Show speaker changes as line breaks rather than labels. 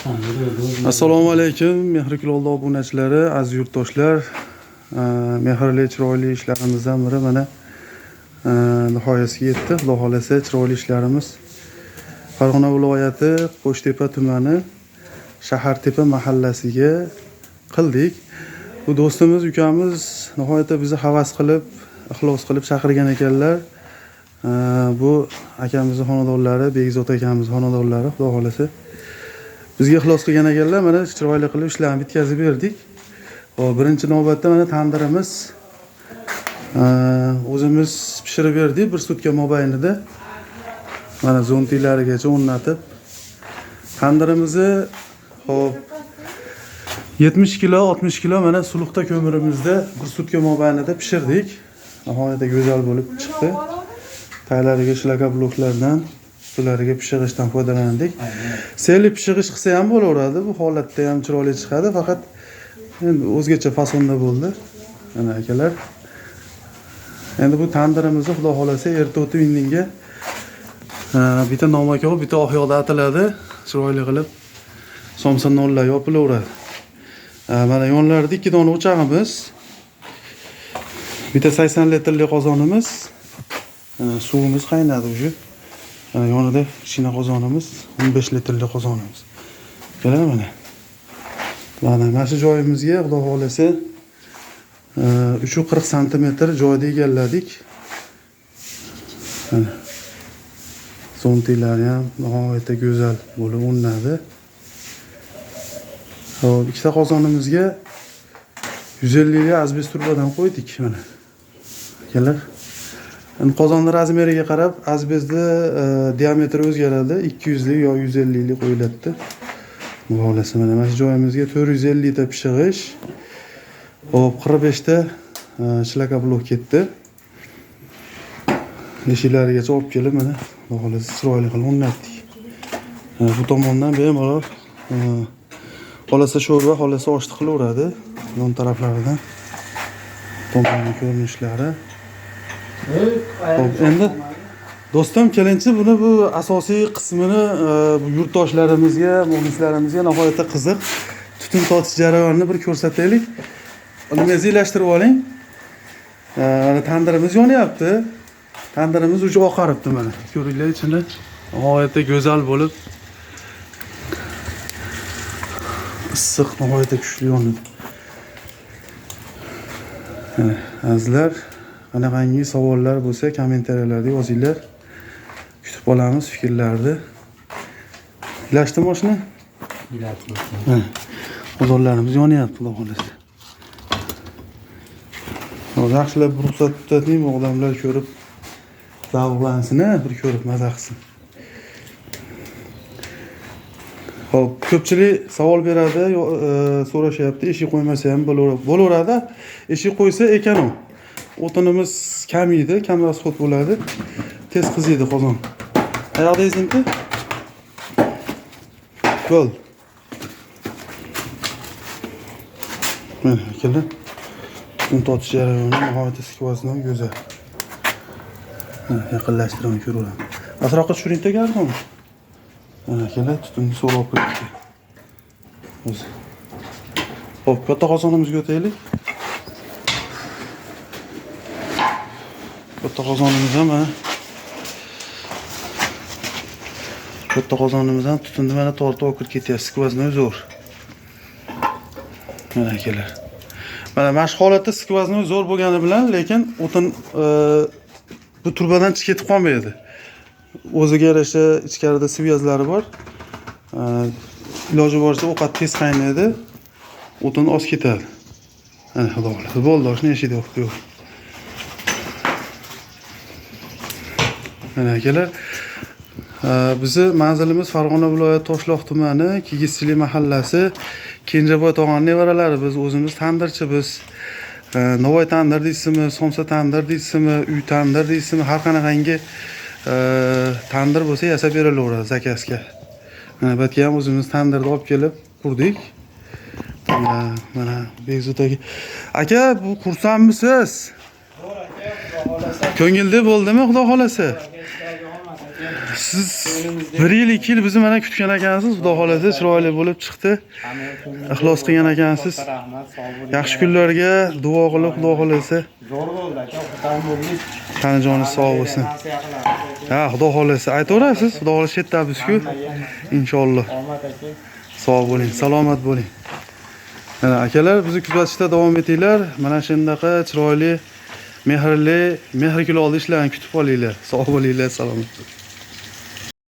Assalomu alaykum, mehrli yo'lda obunachilari, aziz yurtdoshlar. Mehrli chiroyli ishlarimizdan biri mana nihoyasiga yetdi. Xudo xolasa chiroyli ishlarimiz Farg'ona viloyati Qo'shtepa tumani Shahartepa mahallasiga qildik. Bu do'stimiz, ukamiz nihoyatda bizni havas qilib, ixlos qilib chaqirgan ekanlar. Bu akamizning xonadonlari, Begzod akamiz xonadonlari, xudo xolasa bizga ixlos qilgan ekanlar. Mana chiroyli qilib ishlarni bitkazib berdik. Hop, birinchi navbatda mana tandirimiz o'zimiz pishirib berdik 1 sutka mobaynida. Mana zontilarigacha o'rnatib. Tandirimizni hop 70 kilo, 60 kilo mana suluqda ko'mirimizda 1 sutka mobaynida pishirdik. Nihoyatda go'zal bo'lib chiqdi. Taylariga shlaka bloklardan, ularga pishirishdan foydalandik. Selli pishirish qilsa ham bo'laveradi. Bu holatda ham chiroyli chiqadi, faqat endi o'zgacha fasonda bo'ldi. Mana akalar. Endi bu tandirimizni xudo xolasa erta o'tib indinga bitta nomaka olib, bitta oqyoqda atiladi. Chiroyli qilib somsa nonlar yopilaveradi. Mana yonlarida 2 dona o'chog'imiz, bitta 80 litrli qozonimiz, suvimiz qaynadi уже. Yonida kichkina qozonimiz, 15 litrli qozonimiz. Kelar mana. Mana shu joyimizga xudo xolasa 340 sm joyda egalladik. Mana zontilari ham nihoyatda go'zal bo'lib o'rnadi. Hop, ikkita qozonimizga 150 li azbest turbadan qo'ydik mana. Kelar. Qozonni razmeriga qarab azbestni diametri o'zgaradi. 200 lik yo 150 lik qo'yiladi. Bu xolasa mana shu joyimizga 450 ta pishirish. Hop, 45 ta shlaka blok ketdi. Eshiklarigacha olib kelib mana bu xolasa chiroyli qilib o'rnatdik. Bu tomondan bemalol xolasa sho'rva, xolasa oshliq qilaveradi. Yon taraflaridan tomonning ko'rinishlari. Hop, endi do'stim, kelinchi buni bu asosiy qismini bu yurtdoshlarimizga, muxlislarimizga nihoyatda qiziq tutun totish jarayonini bir ko'rsataylik. Uningizni ilashtirib oling. Mana tandirimiz yonyapti. Tandirimiz uchi oqaribdi mana. Ko'ringlar, ichini nihoyatda go'zal bo'lib issiq, nihoyatda kuchli yonadi. Azizlar, qanaqangi savollar bo'lsa kommentariyalarda yozinglar. Kutib qolamiz fikrlarni. Ilashdimi mashina?
Ilashdim.
Qozonlarimiz yonyapti, xudo xolasa. Yaxshilab ruxsat tutating, odamlar ko'rib zavqlansin, bir ko'rib maza qilsin. Hop, ko'pchilik savol beradi, so'rashyapti, eshik qo'ymasa ham bo'laveradi. Eshik qo'ysa ekan u. O'tinimiz kam yeydi, kam rasxod bo'ladi. Tez qiziydi qozon. Oyoqdangizmi? Bo'l. Mana akalar. Tutun totish jarayoni nihoyatda skvoznoy go'zal. Yaqinlashtirib ko'raveramiz. Asroqqa tushiringda gardon. Mana akalar, tutunni so'rab qo'ydik. O'zi. Hop, katta qozonimizga o'taylik. Katta qozonimiz ham mana. Katta qozonimiz ham tutunni mana tortib olib ketyapti. Skvoznoy zo'r. Mana akalar. Mana shu holatda skvoznoy zo'r bo'lgani bilan, lekin o'tin bu turbadan chiqib ketib qolmaydi. O'ziga yarasha ichkarida sviyazlari bor. Iloji boricha ovqat tez qaynaydi. O'tin oz ketadi. Mana xudo xolasa bo'ldi, oshni eshikda o'qib. Mana akalar, bizi manzilimiz Farg'ona viloyati Toshloq tumani Kigizchilik mahallasi, Kenjaboy tog'oning nevaralari. Biz o'zimiz tandirchi biz. Navoiy tandir deysizmi, somsa tandir deysizmi, uy tandir deysizmi, har qanaqangi tandir bo'lsa yasab berilaveradi zakazga. Mana bu yerga ham o'zimiz tandirni olib kelib qurdik. Mana Begzod aka, bu xursandmisiz? Ko'ngilli bo'ldimi, xudo xolasa? Siz 1 yil 2 yil bizni mana kutgan ekansiz. Xudo xolasa chiroyli bo'lib chiqdi. Ixlos qilgan ekansiz.
Rahmat, sog' bo'ling.
Yaxshi kunlarga duo qilib, Xudo xolasa.
Zo'r bo'ldi aka, xudodan bo'ldik.
Tanijoningiz sog' bo'lsin. Ha, Xudo xolasa aytaverasiz. Xudo xolasa chetdabizku. Inshaalloh.
Omad aka.
Sog' bo'ling, salomat bo'ling. Mana akalar, bizni kuzatishda davom etinglar. Mana shundaqa chiroyli, mehrli, mehr kuloldi ishlarni kutib olinglar. Sog' bo'linglar, salomat.